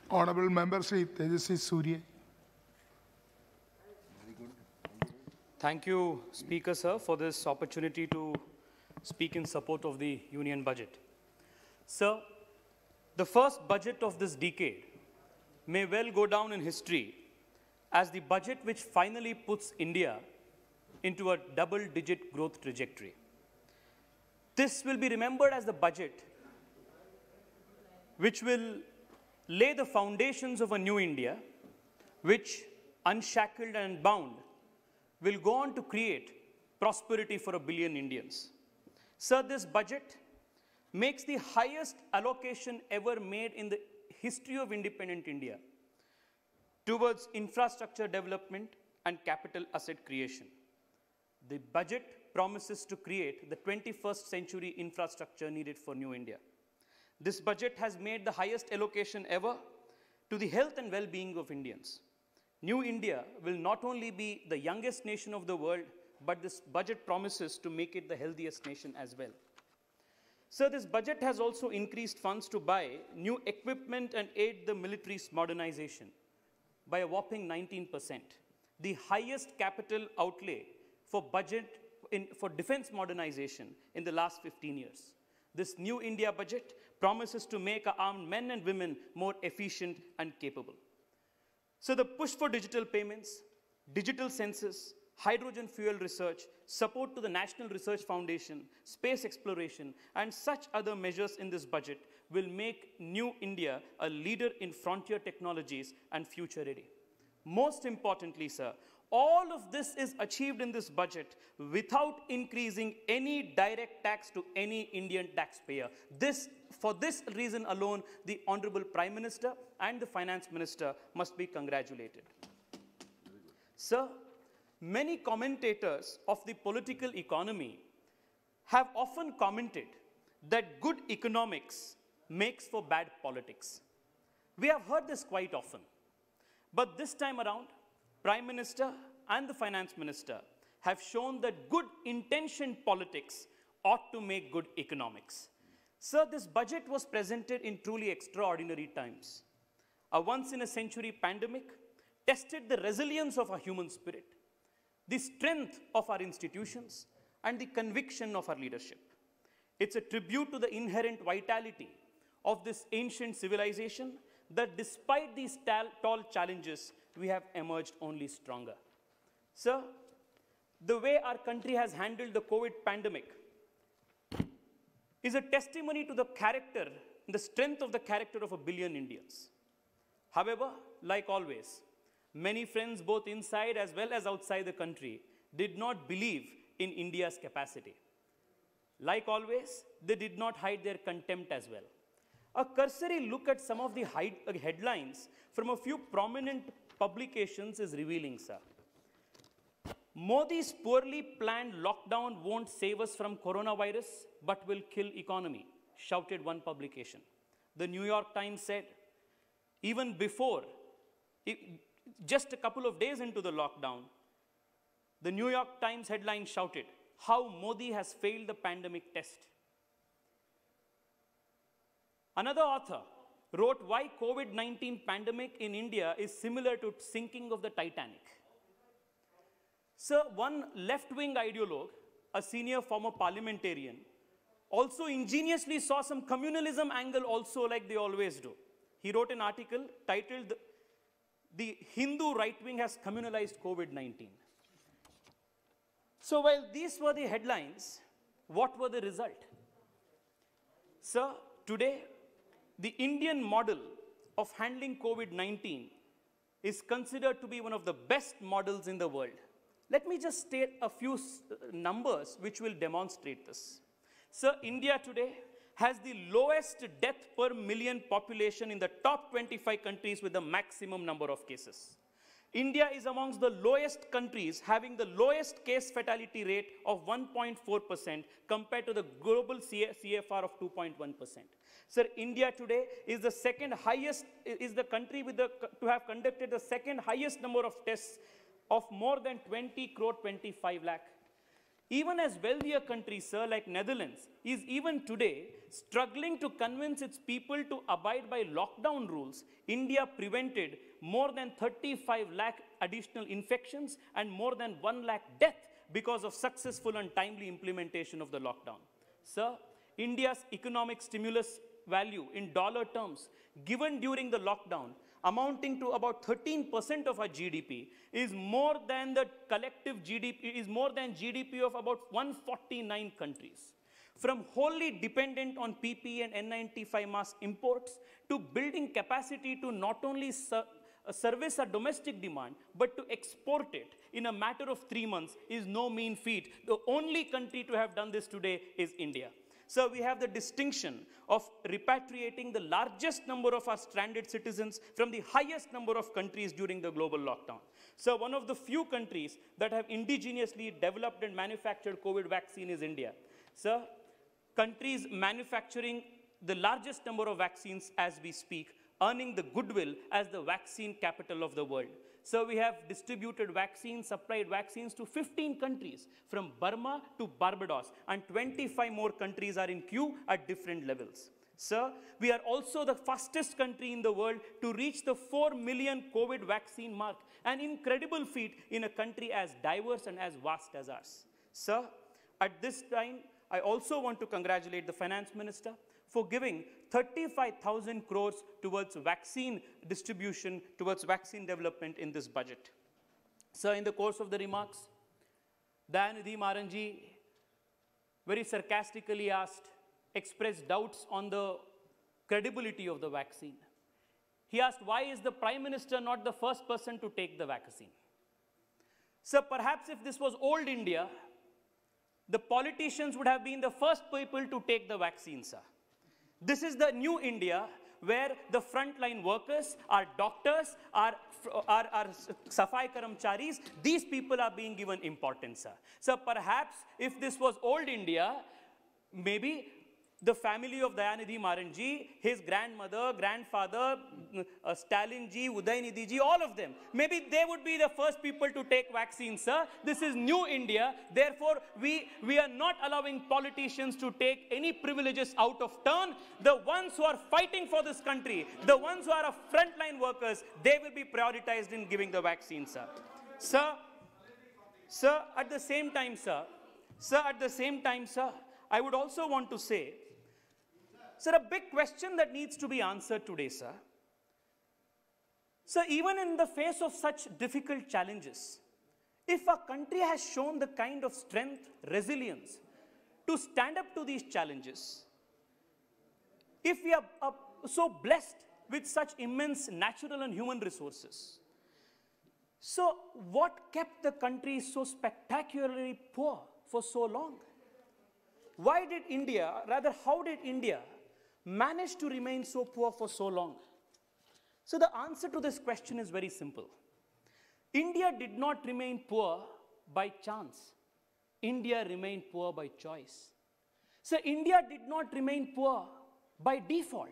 Honourable Member Shri Tejaswi Surya. Thank you, Speaker Sir, for this opportunity to speak in support of the Union Budget. Sir, the first budget of this decade may well go down in history as the budget which finally puts India into a double-digit growth trajectory. This will be remembered as the budget which will lay the foundations of a new India, which, unshackled and bound, will go on to create prosperity for 1 billion Indians. Sir, this budget makes the highest allocation ever made in the history of independent India towards infrastructure development and capital asset creation. The budget promises to create the 21st century infrastructure needed for new India. This budget has made the highest allocation ever to the health and well-being of Indians. New India will not only be the youngest nation of the world, but this budget promises to make it the healthiest nation as well. Sir, this budget has also increased funds to buy new equipment and aid the military's modernization by a whopping 19%, the highest capital outlay for for defense modernization in the last 15 years. This new India budget promises to make our armed men and women more efficient and capable. So the push for digital payments, digital census, hydrogen fuel research, support to the National Research Foundation, space exploration, and such other measures in this budget will make new India a leader in frontier technologies and future ready. Most importantly, sir, all of this is achieved in this budget without increasing any direct tax to any Indian taxpayer. For this reason alone, the Honorable Prime Minister and the Finance Minister must be congratulated. Sir, many commentators of the political economy have often commented that good economics makes for bad politics. We have heard this quite often. But this time around, Prime Minister and the Finance Minister have shown that good intentioned politics ought to make good economics. Sir, this budget was presented in truly extraordinary times. A once-in-a-century pandemic tested the resilience of our human spirit, the strength of our institutions, and the conviction of our leadership. It's a tribute to the inherent vitality of this ancient civilization that despite these tall challenges, we have emerged only stronger. Sir, the way our country has handled the COVID pandemic is a testimony to the character, the strength of the character of 1 billion Indians. However, like always, many friends both inside as well as outside the country did not believe in India's capacity. Like always, they did not hide their contempt as well. A cursory look at some of the headlines from a few prominent publications is revealing, sir. Modi's poorly planned lockdown won't save us from coronavirus, but will kill economy, shouted one publication. The New York Times said, even before, just a couple of days into the lockdown, the New York Times headline shouted, how Modi has failed the pandemic test. Another author wrote why COVID-19 pandemic in India is similar to sinking of the Titanic. Sir, one left-wing ideologue, a senior former parliamentarian, also ingeniously saw some communalism angle also like they always do. He wrote an article titled, The Hindu Right-Wing Has Communalized COVID-19. So while these were the headlines, what were the result? Sir, today, the Indian model of handling COVID-19 is considered to be one of the best models in the world. Let me just state a few numbers which will demonstrate this. Sir, India today has the lowest death per million population in the top 25 countries with the maximum number of cases. India is amongst the lowest countries having the lowest case fatality rate of 1.4% compared to the global CFR of 2.1%. Sir, India today is the second highest, is the country with to have conducted the second highest number of tests of more than 20 crore 25 lakh. Even as wealthier countries, sir, like Netherlands, is even today struggling to convince its people to abide by lockdown rules, India prevented more than 35 lakh additional infections and more than 1 lakh death because of successful and timely implementation of the lockdown. Sir, India's economic stimulus value in dollar terms given during the lockdown, amounting to about 13% of our GDP, is more than the collective GDP, is more than GDP of about 149 countries. From wholly dependent on PPE and N95 mask imports to building capacity to not only service our domestic demand, but to export it in a matter of 3 months is no mean feat. The only country to have done this today is India. So we have the distinction of repatriating the largest number of our stranded citizens from the highest number of countries during the global lockdown. So one of the few countries that have indigenously developed and manufactured COVID vaccine is India. So countries manufacturing the largest number of vaccines as we speak, earning the goodwill as the vaccine capital of the world. So we have distributed vaccines, supplied vaccines to 15 countries, from Burma to Barbados, and 25 more countries are in queue at different levels. Sir, we are also the fastest country in the world to reach the 4 million COVID vaccine mark, an incredible feat in a country as diverse and as vast as ours. Sir, at this time, I also want to congratulate the Finance Minister for giving 35,000 crores towards vaccine distribution, towards vaccine development in this budget. Sir, in the course of the remarks, Dayanidhi Maranji very sarcastically expressed doubts on the credibility of the vaccine. He asked, why is the Prime Minister not the first person to take the vaccine? Sir, perhaps if this was old India, the politicians would have been the first people to take the vaccine, sir. This is the new India where the frontline workers, our doctors, our Safai Karamcharis, these people are being given importance, sir. So perhaps if this was old India, maybe the family of Dayanidhi Maranji, his grandmother, grandfather, Stalinji, Udaynidhi, all of them, maybe they would be the first people to take vaccines, sir. This is new India. Therefore, we are not allowing politicians to take any privileges out of turn. The ones who are fighting for this country, the ones who are frontline workers, they will be prioritized in giving the vaccine, sir. Sir, at the same time, sir, I would also want to say, sir, a big question that needs to be answered today, sir. Sir, even in the face of such difficult challenges, if a country has shown the kind of strength, resilience to stand up to these challenges, if we are so blessed with such immense natural and human resources, so what kept the country so spectacularly poor for so long? Why did India, rather how did India manage to remain so poor for so long? So the answer to this question is very simple. India did not remain poor by chance. India remained poor by choice. So India did not remain poor by default.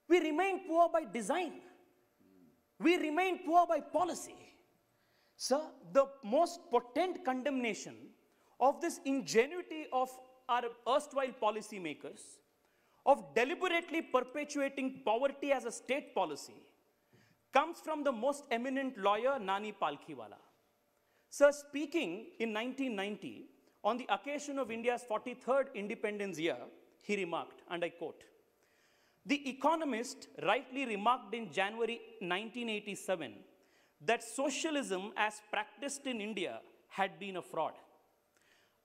We remained poor by design. We remained poor by policy. So the most potent condemnation of this ingenuity of our erstwhile policymakers, of deliberately perpetuating poverty as a state policy, comes from the most eminent lawyer, Nani Palkhiwala. Sir, speaking in 1990, on the occasion of India's 43rd independence year, he remarked, and I quote, "The Economist rightly remarked in January 1987 that socialism as practiced in India had been a fraud.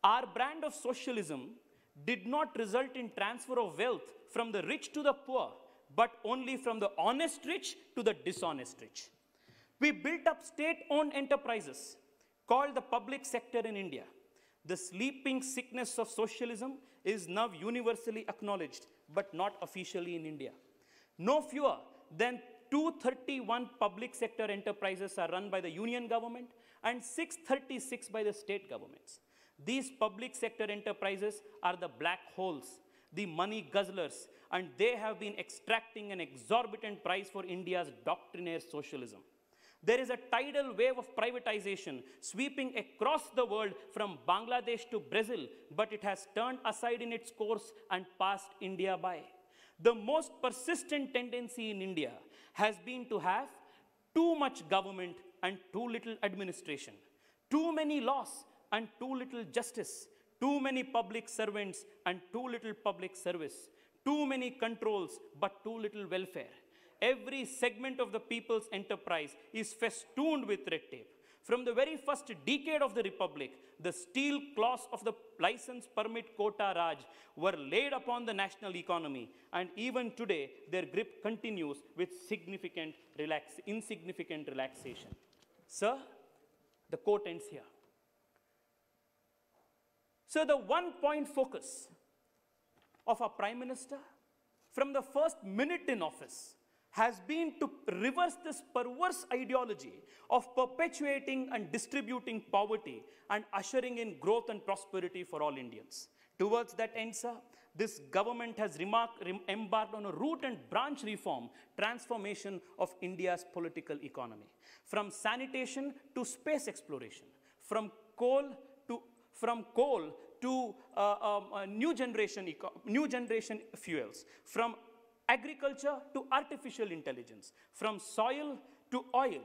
Our brand of socialism did not result in transfer of wealth from the rich to the poor, but only from the honest rich to the dishonest rich. We built up state-owned enterprises called the public sector in India. The sleeping sickness of socialism is now universally acknowledged, but not officially in India. No fewer than 231 public sector enterprises are run by the union government and 636 by the state governments. These public sector enterprises are the black holes, the money guzzlers, and they have been extracting an exorbitant price for India's doctrinaire socialism. There is a tidal wave of privatization sweeping across the world from Bangladesh to Brazil, but it has turned aside in its course and passed India by. The most persistent tendency in India has been to have too much government and too little administration, too many laws and too little justice, too many public servants and too little public service, too many controls but too little welfare. Every segment of the people's enterprise is festooned with red tape. From the very first decade of the Republic, the steel claws of the license permit quota Raj were laid upon the national economy, and even today their grip continues with insignificant relaxation. Sir, the quote ends here. So the one-point focus of our Prime Minister from the first minute in office has been to reverse this perverse ideology of perpetuating and distributing poverty and ushering in growth and prosperity for all Indians. Towards that end, sir, this government has embarked on a root and branch reform transformation of India's political economy. From sanitation to space exploration, from coal to new generation fuels, from agriculture to artificial intelligence, from soil to oil,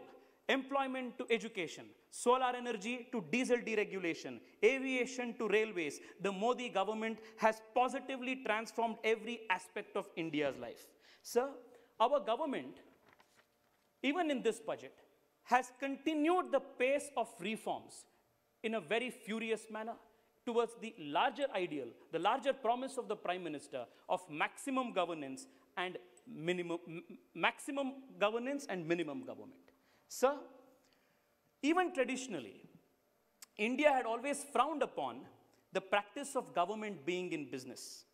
employment to education, solar energy to diesel deregulation, aviation to railways, the Modi government has positively transformed every aspect of India's life. Sir, our government, even in this budget, has continued the pace of reforms in a very furious manner towards the larger ideal, the larger promise of the Prime Minister of maximum governance and maximum government. Sir, even traditionally, India had always frowned upon the practice of government being in business.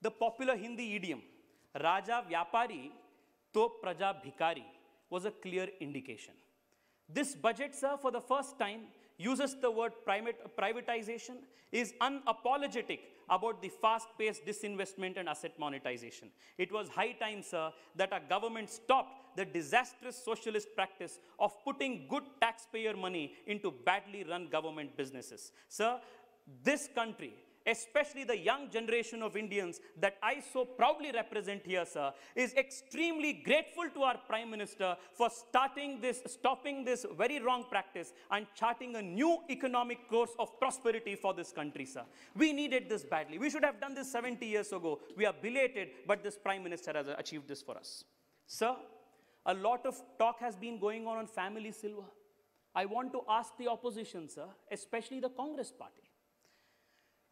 The popular Hindi idiom, Raja Vyapari, To Praja Bhikari, was a clear indication. This budget, sir, for the first time, uses the word privatization, is unapologetic about the fast-paced disinvestment and asset monetization. It was high time, sir, that our government stopped the disastrous socialist practice of putting good taxpayer money into badly run government businesses. Sir, this country, especially the young generation of Indians that I so proudly represent here, sir, is extremely grateful to our Prime Minister for stopping this very wrong practice and charting a new economic course of prosperity for this country, sir. We needed this badly. We should have done this 70 years ago. We are belated, but this Prime Minister has achieved this for us. Sir, a lot of talk has been going on family silver. I want to ask the opposition, sir, especially the Congress party,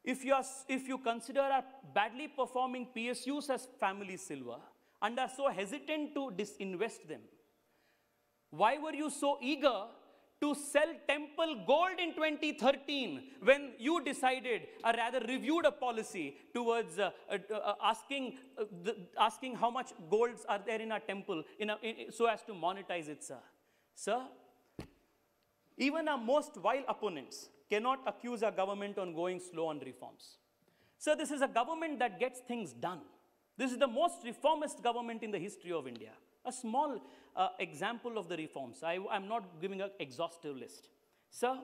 if you consider our badly performing PSUs as family silver and are so hesitant to disinvest them, why were you so eager to sell Temple Gold in 2013 when you decided, or rather reviewed a policy towards asking how much golds are there in our temple so as to monetize it, sir? Sir, even our most vile opponents cannot accuse our government on going slow on reforms. So this is a government that gets things done. This is the most reformist government in the history of India. A small example of the reforms. I'm not giving an exhaustive list. Sir,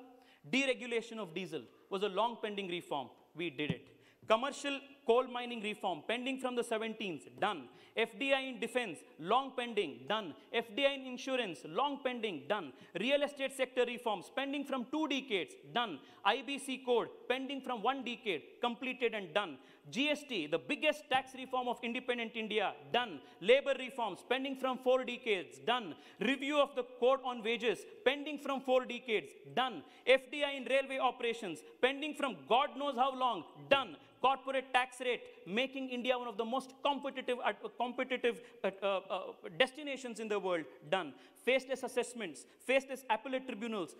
deregulation of diesel was a long pending reform. We did it. Commercial coal mining reform, pending from the 17th, done. FDI in defense, long pending, done. FDI in insurance, long pending, done. Real estate sector reforms, pending from 2 decades, done. IBC code, pending from 1 decade, completed and done. GST, the biggest tax reform of independent India, done. Labor reforms, pending from 4 decades, done. Review of the code on wages, pending from 4 decades, done. FDI in railway operations, pending from God knows how long, done. Corporate tax rate, making India one of the most competitive destinations in the world, done. Faceless assessments, faceless appellate tribunals,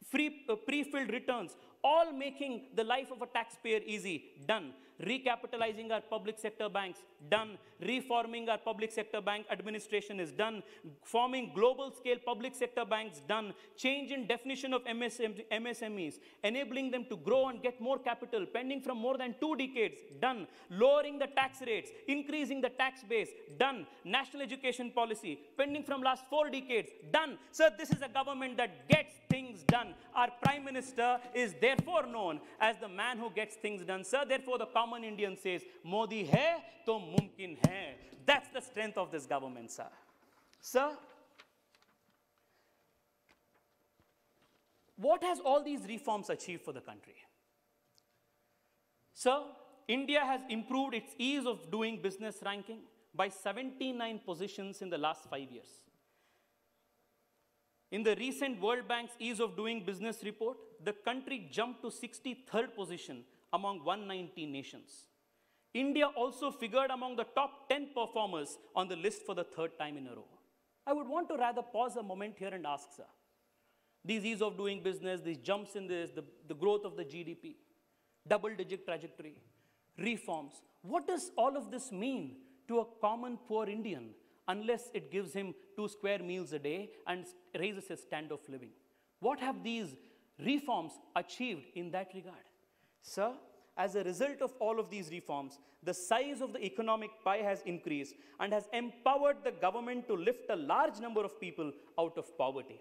free pre-filled returns, all making the life of a taxpayer easy, done. Recapitalizing our public sector banks, done. Reforming our public sector bank administration is done. Forming global scale public sector banks, done. Change in definition of MSMEs, enabling them to grow and get more capital, pending from more than 2 decades, done. Lowering the tax rates, increasing the tax base, done. National education policy, pending from last 4 decades, done. So this is a government that gets things done. Our Prime Minister is therefore known as the man who gets things done. Sir, therefore the common Indian says, Modi hai to mumkin hai. That's the strength of this government, sir. Sir, what has all these reforms achieved for the country? Sir, India has improved its ease of doing business ranking by 79 positions in the last 5 years. In the recent World Bank's Ease of Doing Business report, the country jumped to 63rd position among 190 nations. India also figured among the top 10 performers on the list for the 3rd time in a row. I would want to rather pause a moment here and ask, sir, these ease of doing business, these jumps in this, the growth of the GDP, double-digit trajectory, reforms, what does all of this mean to a common poor Indian unless it gives him 2 square meals a day and raises his standard of living? What have these reforms achieved in that regard? Sir, as a result of all of these reforms, the size of the economic pie has increased and has empowered the government to lift a large number of people out of poverty.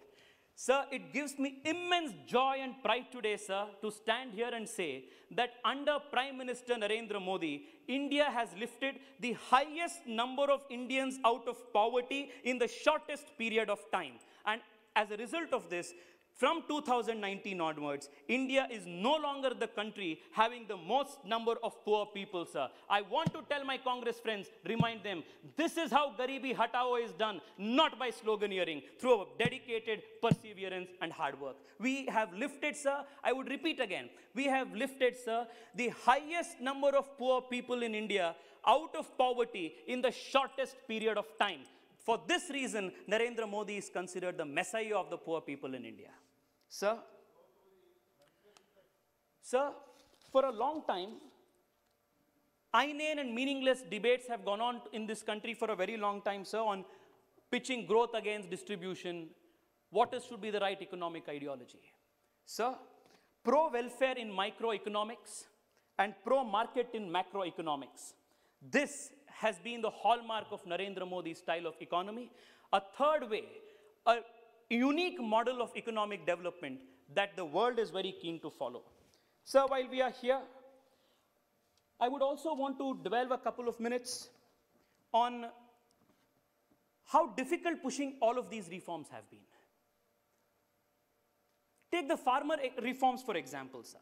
Sir, it gives me immense joy and pride today, sir, to stand here and say that under Prime Minister Narendra Modi, India has lifted the highest number of Indians out of poverty in the shortest period of time. And as a result of this, from 2019 onwards, India is no longer the country having the most number of poor people, sir. I want to tell my Congress friends, remind them, this is how Garibi Hatao is done, not by sloganeering, through dedicated perseverance and hard work. We have lifted, sir, I would repeat again, we have lifted, sir, the highest number of poor people in India out of poverty in the shortest period of time. For this reason, Narendra Modi is considered the messiah of the poor people in India. Sir, for a long time, inane and meaningless debates have gone on in this country for a very long time, sir, on pitching growth against distribution, what should be the right economic ideology. Sir, pro-welfare in microeconomics and pro-market in macroeconomics. This has been the hallmark of Narendra Modi's style of economy. A third way, a unique model of economic development that the world is very keen to follow. Sir, while we are here, I would also want to dwell a couple of minutes on how difficult pushing all of these reforms have been. Take the farmer reforms, for example, sir.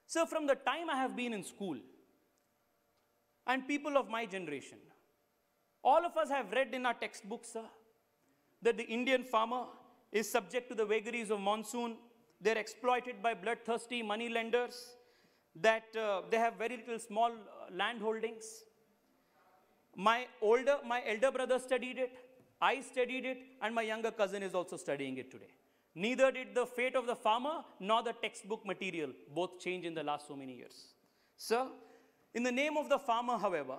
So from the time I have been in school, and people of my generation, all of us have read in our textbooks, sir, that the Indian farmer is subject to the vagaries of monsoon. They're exploited by bloodthirsty money lenders, that they have very little small land holdings. My elder brother studied it, I studied it, and my younger cousin is also studying it today. Neither did the fate of the farmer nor the textbook material both change in the last so many years. Sir, in the name of the farmer, however,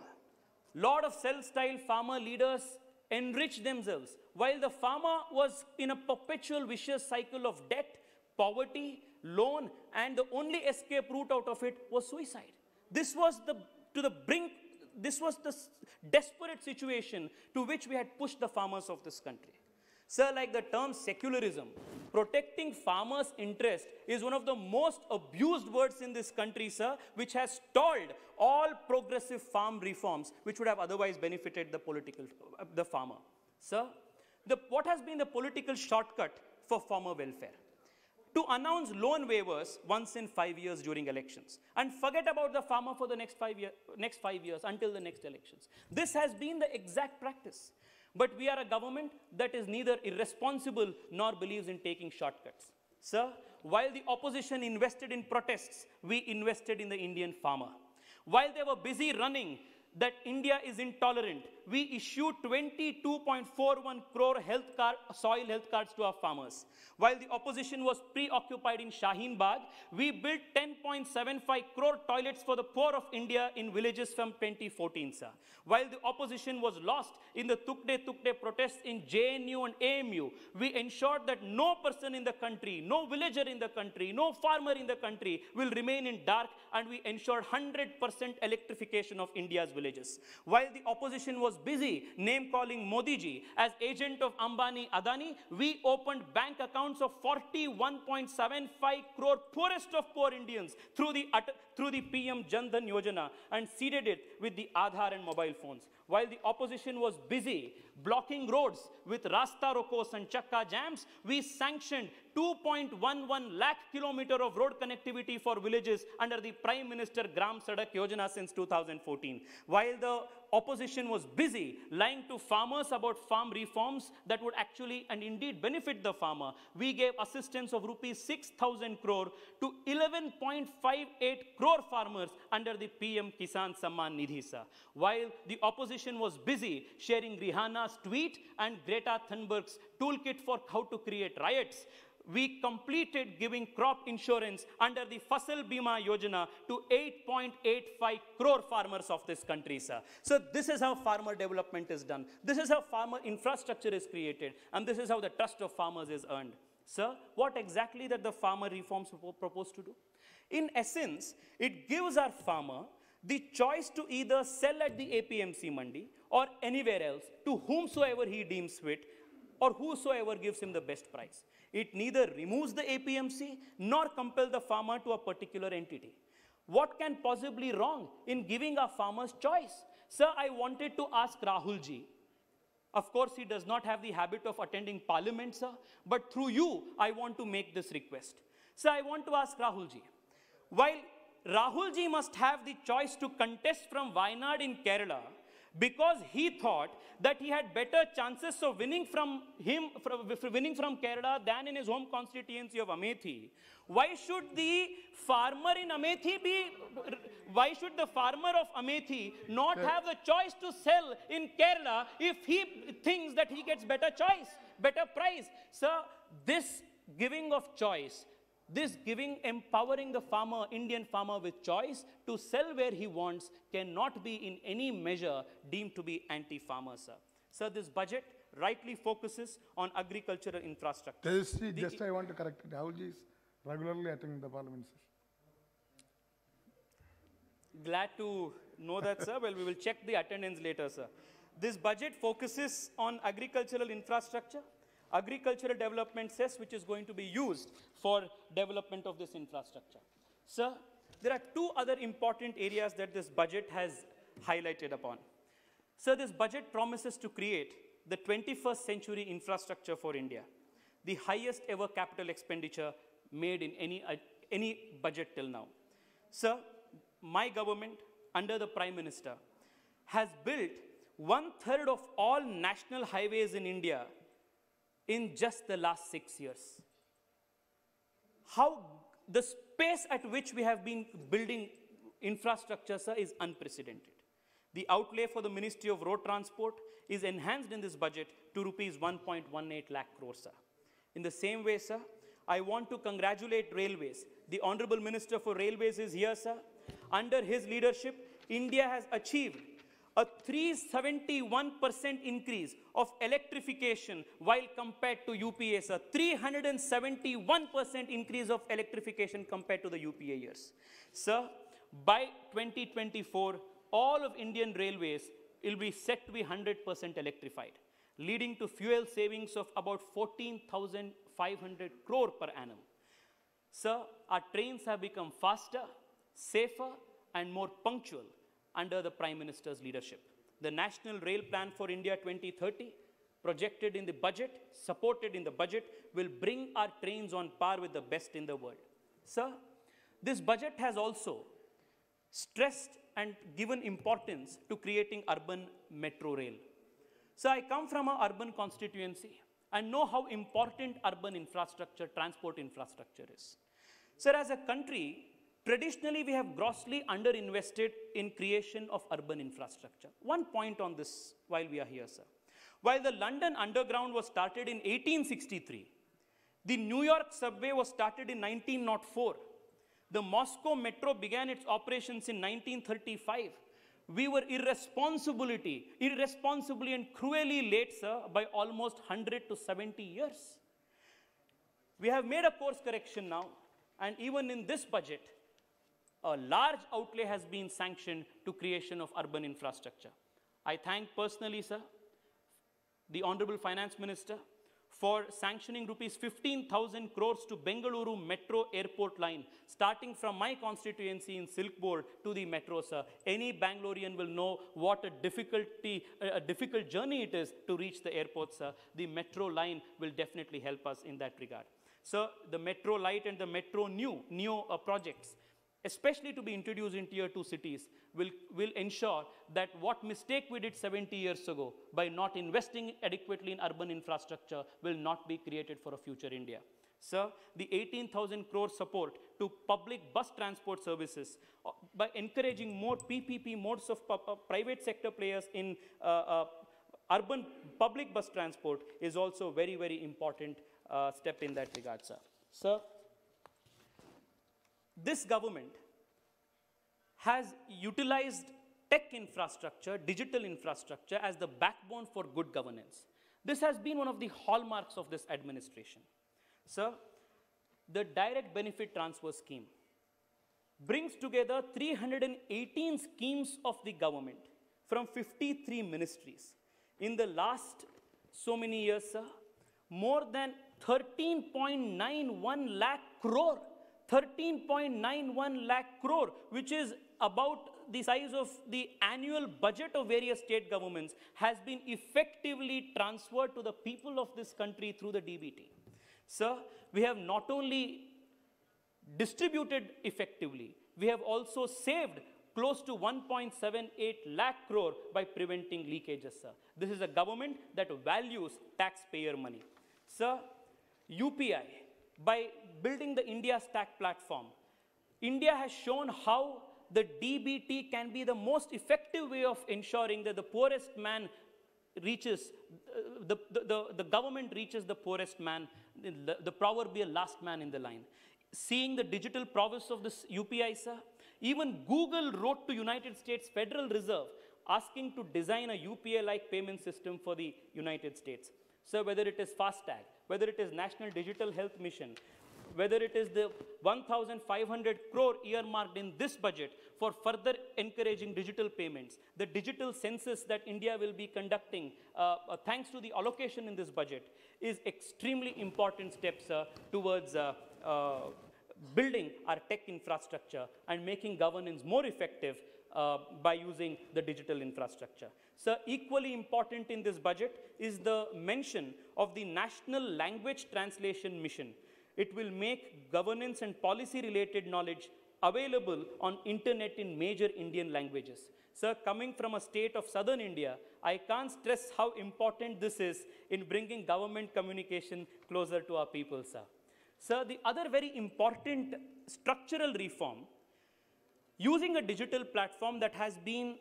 lot of self-styled farmer leaders enrich themselves, while the farmer was in a perpetual vicious cycle of debt, poverty, loan, and the only escape route out of it was suicide. This was the desperate situation to which we had pushed the farmers of this country. Sir, like the term secularism, protecting farmers' interest is one of the most abused words in this country, sir, which has stalled all progressive farm reforms which would have otherwise benefited the farmer. Sir, what has been the political shortcut for farmer welfare? To announce loan waivers once in 5 years during elections and forget about the farmer for the next 5 years until the next elections. This has been the exact practice. But we are a government that is neither irresponsible nor believes in taking shortcuts. Sir, while the opposition invested in protests, we invested in the Indian farmer. While they were busy running that India is intolerant, we issued 22.41 crore soil health cards to our farmers. While the opposition was preoccupied in Shaheen Bagh, we built 10.75 crore toilets for the poor of India in villages from 2014, sir. While the opposition was lost in the Tukde protests in JNU and AMU, we ensured that no person in the country, no villager in the country, no farmer in the country will remain in dark, and we ensured 100% electrification of India's villages. While the opposition was busy name-calling Modi ji as agent of Ambani Adani, we opened bank accounts of 41.75 crore poorest of poor Indians through the PM Jan Dhan Yojana and seeded it with the Aadhaar and mobile phones. While the opposition was busy blocking roads with Rasta Rokos and Chakka jams, we sanctioned 2.11 lakh kilometer of road connectivity for villages under the Prime Minister Gram Sadak Yojana since 2014. While the opposition was busy lying to farmers about farm reforms that would actually and indeed benefit the farmer, we gave assistance of rupees 6,000 crore to 11.58 crore farmers under the PM Kisan Samman Nidhi, sir. While the opposition was busy sharing Rihanna's tweet and Greta Thunberg's toolkit for how to create riots, we completed giving crop insurance under the Fasal Bima Yojana to 8.85 crore farmers of this country, sir. So this is how farmer development is done. This is how farmer infrastructure is created. And this is how the trust of farmers is earned. Sir, what exactly that the farmer reforms propose to do? In essence, it gives our farmer the choice to either sell at the APMC Mandi or anywhere else to whomsoever he deems fit or whosoever gives him the best price. It neither removes the APMC nor compels the farmer to a particular entity. What can possibly wrong in giving our farmers choice? Sir, I wanted to ask Rahul ji. Of course, he does not have the habit of attending parliament, sir, but through you, I want to make this request. Sir, I want to ask Rahul ji. While Rahul ji must have the choice to contest from Wayanad in Kerala, because he thought that he had better chances of winning from Kerala than in his home constituency of Amethi. Why should the farmer in Amethi why should the farmer of Amethi not have the choice to sell in Kerala if he thinks that he gets better choice, better price? Sir, this giving of choice, this empowering the farmer, Indian farmer with choice to sell where he wants cannot be in any measure deemed to be anti-farmer, sir. Sir, this budget rightly focuses on agricultural infrastructure. Just I want to correct it. Rahulji is regularly attending the parliament, sir. Glad to know that, sir. Well, we will check the attendance later, sir. This budget focuses on agricultural infrastructure, agricultural development cess, which is going to be used for development of this infrastructure. Sir, there are two other important areas that this budget has highlighted upon. Sir, this budget promises to create the 21st century infrastructure for India, the highest ever capital expenditure made in any budget till now. Sir, my government, under the Prime Minister, has built 1/3 of all national highways in India in just the last 6 years. How the space at which we have been building infrastructure, sir, is unprecedented. The outlay for the Ministry of Road Transport is enhanced in this budget to rupees 1.18 lakh crore, sir. In the same way, sir, I want to congratulate Railways. The Honorable Minister for Railways is here, sir. Under his leadership, India has achieved a 371% increase of electrification while compared to UPA, sir. 371% increase of electrification compared to the UPA years. Sir, by 2024, all of Indian railways will be set to be 100% electrified, leading to fuel savings of about 14,500 crore per annum. Sir, our trains have become faster, safer, and more punctual under the Prime Minister's leadership. The National Rail Plan for India 2030, projected in the budget, supported in the budget, will bring our trains on par with the best in the world. Sir, this budget has also stressed and given importance to creating urban metro rail. So I come from an urban constituency and know how important urban infrastructure, transport infrastructure is. Sir, as a country, Traditionally, we have grossly underinvested in creation of urban infrastructure. One point on this while we are here, sir. While the London Underground was started in 1863, the New York subway was started in 1904. The Moscow metro began its operations in 1935. We were irresponsibly and cruelly late, sir, by almost 100 to 70 years. We have made a course correction now, and even in this budget, a large outlay has been sanctioned to creation of urban infrastructure. I thank personally, sir, the Honorable Finance Minister for sanctioning rupees 15,000 crores to Bengaluru Metro Airport line, starting from my constituency in Silk Board to the metro, sir. Any Bangalorean will know what a difficult journey it is to reach the airport, sir. The metro line will definitely help us in that regard. Sir, the Metro Light and the Metro Neo projects, especially to be introduced in Tier 2 cities, will ensure that what mistake we did 70 years ago by not investing adequately in urban infrastructure will not be created for a future India. Sir, the 18,000 crore support to public bus transport services by encouraging more PPP modes of private sector players in urban public bus transport is also a very, very important step in that regard, sir. Sir, this government has utilized tech infrastructure, digital infrastructure as the backbone for good governance. This has been one of the hallmarks of this administration. Sir, the direct benefit transfer scheme brings together 318 schemes of the government from 53 ministries. In the last so many years, sir, more than 13.91 lakh crore 13.91 lakh crore, which is about the size of the annual budget of various state governments, has been effectively transferred to the people of this country through the DBT. Sir, we have not only distributed effectively, we have also saved close to 1.78 lakh crore by preventing leakages, sir. This is a government that values taxpayer money. Sir, UPI, by building the India Stack platform, India has shown how the DBT can be the most effective way of ensuring that the poorest man reaches, the government reaches the poorest man, the proverbial last man in the line. Seeing the digital prowess of this UPI, sir, even Google wrote to United States Federal Reserve asking to design a UPI-like payment system for the United States. So whether it is FASTag, whether it is National Digital Health Mission, whether it is the 1,500 crore earmarked in this budget for further encouraging digital payments, the digital census that India will be conducting, thanks to the allocation in this budget, is extremely important steps towards building our tech infrastructure and making governance more effective by using the digital infrastructure. So equally important in this budget is the mention of the National Language Translation Mission. It will make governance and policy related knowledge available on internet in major Indian languages. Sir, coming from a state of southern India, I can't stress how important this is in bringing government communication closer to our people, sir. Sir, the other very important structural reform, using a digital platform that has been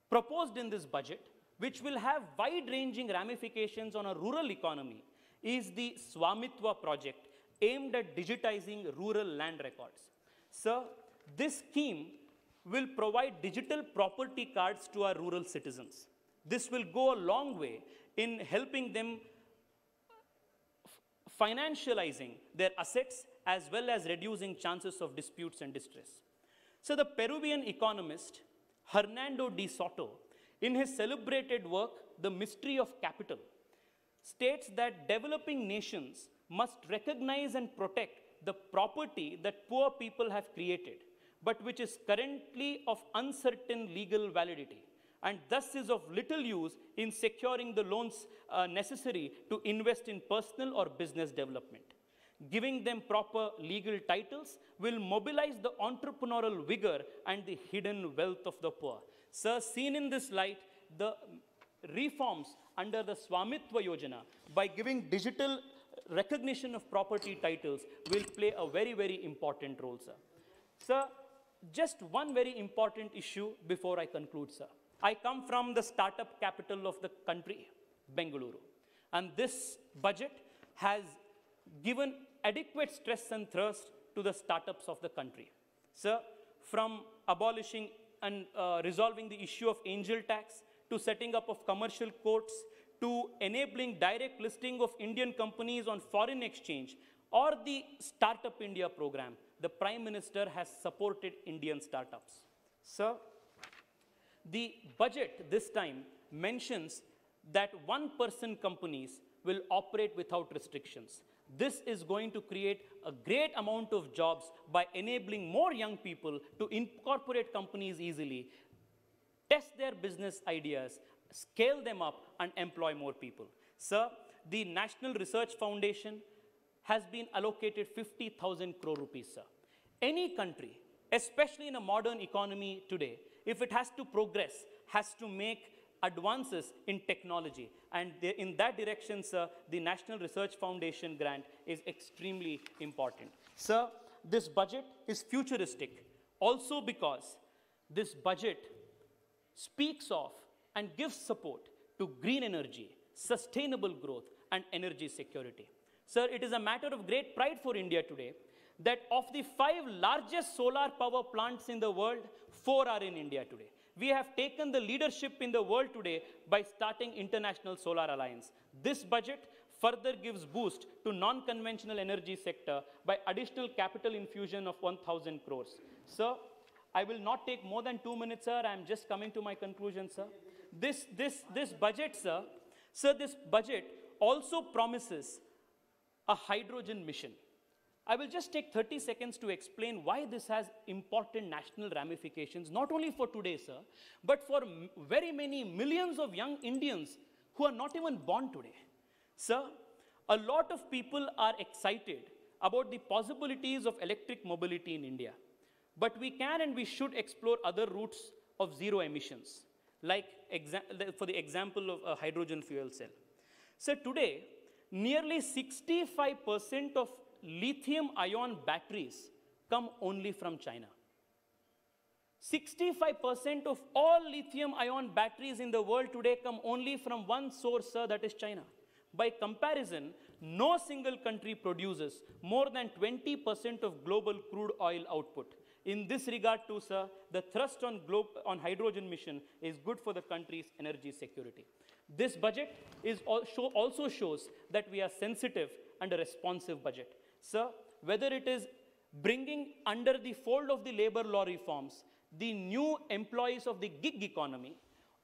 proposed in this budget, which will have wide-ranging ramifications on a rural economy, is the Swamitwa project aimed at digitizing rural land records. Sir, this scheme will provide digital property cards to our rural citizens. This will go a long way in helping them financializing their assets as well as reducing chances of disputes and distress. So the Peruvian economist Hernando de Soto, in his celebrated work, The Mystery of Capital, states that developing nations must recognize and protect the property that poor people have created, but which is currently of uncertain legal validity, and thus is of little use in securing the loans necessary to invest in personal or business development. Giving them proper legal titles will mobilize the entrepreneurial vigor and the hidden wealth of the poor. Sir, seen in this light, the reforms under the Swamitwa Yojana, by giving digital recognition of property titles will play a very, very important role, sir. Sir, just one very important issue before I conclude, sir. I come from the startup capital of the country, Bengaluru. And this budget has given adequate stress and thrust to the startups of the country. Sir, from abolishing and resolving the issue of angel tax, to setting up of commercial courts, to enabling direct listing of Indian companies on foreign exchange, or the Startup India program, the Prime Minister has supported Indian startups. Sir, the budget this time mentions that one-person companies will operate without restrictions. This is going to create a great amount of jobs by enabling more young people to incorporate companies easily, test their business ideas, scale them up, and employ more people. Sir, the National Research Foundation has been allocated 50,000 crore rupees, sir. Any country, especially in a modern economy today, if it has to progress, has to make advances in technology. And in that direction, sir, the National Research Foundation grant is extremely important. Sir, this budget is futuristic also because this budget speaks of and gives support to green energy, sustainable growth, and energy security. Sir, it is a matter of great pride for India today that of the 5 largest solar power plants in the world, 4 are in India today. We have taken the leadership in the world today by starting International Solar Alliance. This budget further gives boost to non-conventional energy sector by additional capital infusion of 1,000 crores. Sir, I will not take more than 2 minutes, sir. I am just coming to my conclusion, sir. This budget, sir, this budget also promises a hydrogen mission. I will just take 30 seconds to explain why this has important national ramifications, not only for today, sir, but for very many millions of young Indians who are not even born today. Sir, a lot of people are excited about the possibilities of electric mobility in India. But we can and we should explore other routes of zero emissions, like for the example of a hydrogen fuel cell. So today, nearly 65% of lithium-ion batteries come only from China. 65% of all lithium-ion batteries in the world today come only from one source, sir, that is China. By comparison, no single country produces more than 20% of global crude oil output. In this regard too, sir, the thrust on hydrogen mission is good for the country's energy security. This budget also shows that we are sensitive and a responsive budget. Sir, whether it is bringing under the fold of the labor law reforms the new employees of the gig economy,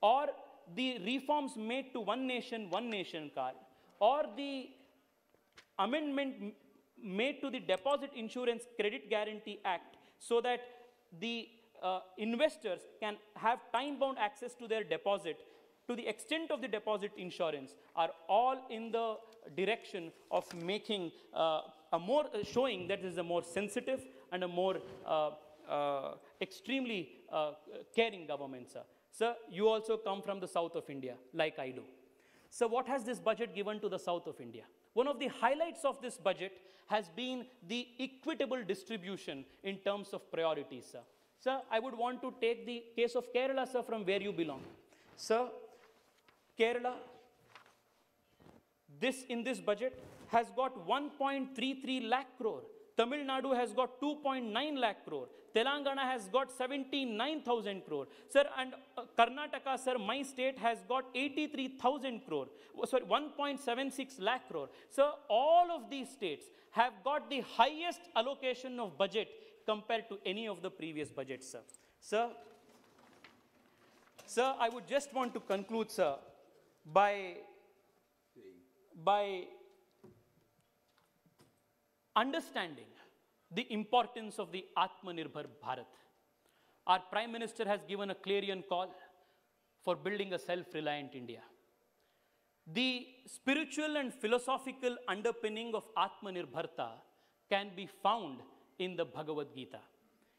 or the reforms made to One Nation card, or the amendment made to the Deposit Insurance Credit Guarantee Act so that the investors can have time-bound access to their deposit to the extent of the deposit insurance, are all in the direction of making showing that this is a more sensitive and a more extremely caring government, sir. Sir, you also come from the south of India, like I do. So what has this budget given to the south of India? One of the highlights of this budget has been the equitable distribution in terms of priorities, sir. Sir, I would want to take the case of Kerala, sir, from where you belong. Sir, Kerala, in this budget, has got 1.33 lakh crore. Tamil Nadu has got 2.9 lakh crore. Telangana has got 79,000 crore. Sir, and Karnataka, sir, my state has got 83,000 crore. Sorry, 1.76 lakh crore. Sir, all of these states have got the highest allocation of budget compared to any of the previous budgets, sir. Sir, I would just want to conclude, sir, by understanding the importance of the Atmanirbhar Bharat. Our Prime Minister has given a clarion call for building a self-reliant India. The spiritual and philosophical underpinning of Atmanirbharta can be found in the Bhagavad Gita.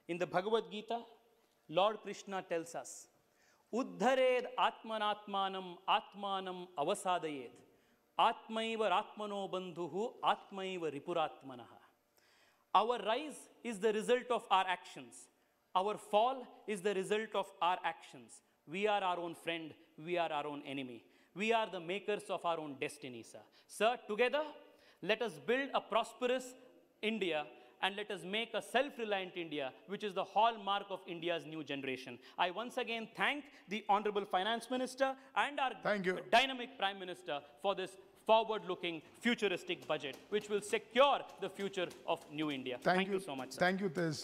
In the Bhagavad Gita, Lord Krishna tells us, Uddhared Atmanatmanam Atmanam Avasadayet. Atmaiva Ratmano Bandhuhu Atmaiva Ripuratmanaha. Our rise is the result of our actions. Our fall is the result of our actions. We are our own friend. We are our own enemy. We are the makers of our own destiny, sir. Sir, together, let us build a prosperous India and let us make a self-reliant India, which is the hallmark of India's new generation. I once again thank the Honorable Finance Minister and our Thank you. dynamic Prime Minister for this forward-looking, futuristic budget, which will secure the future of New India. Thank you so much, sir. Thank you, Tej.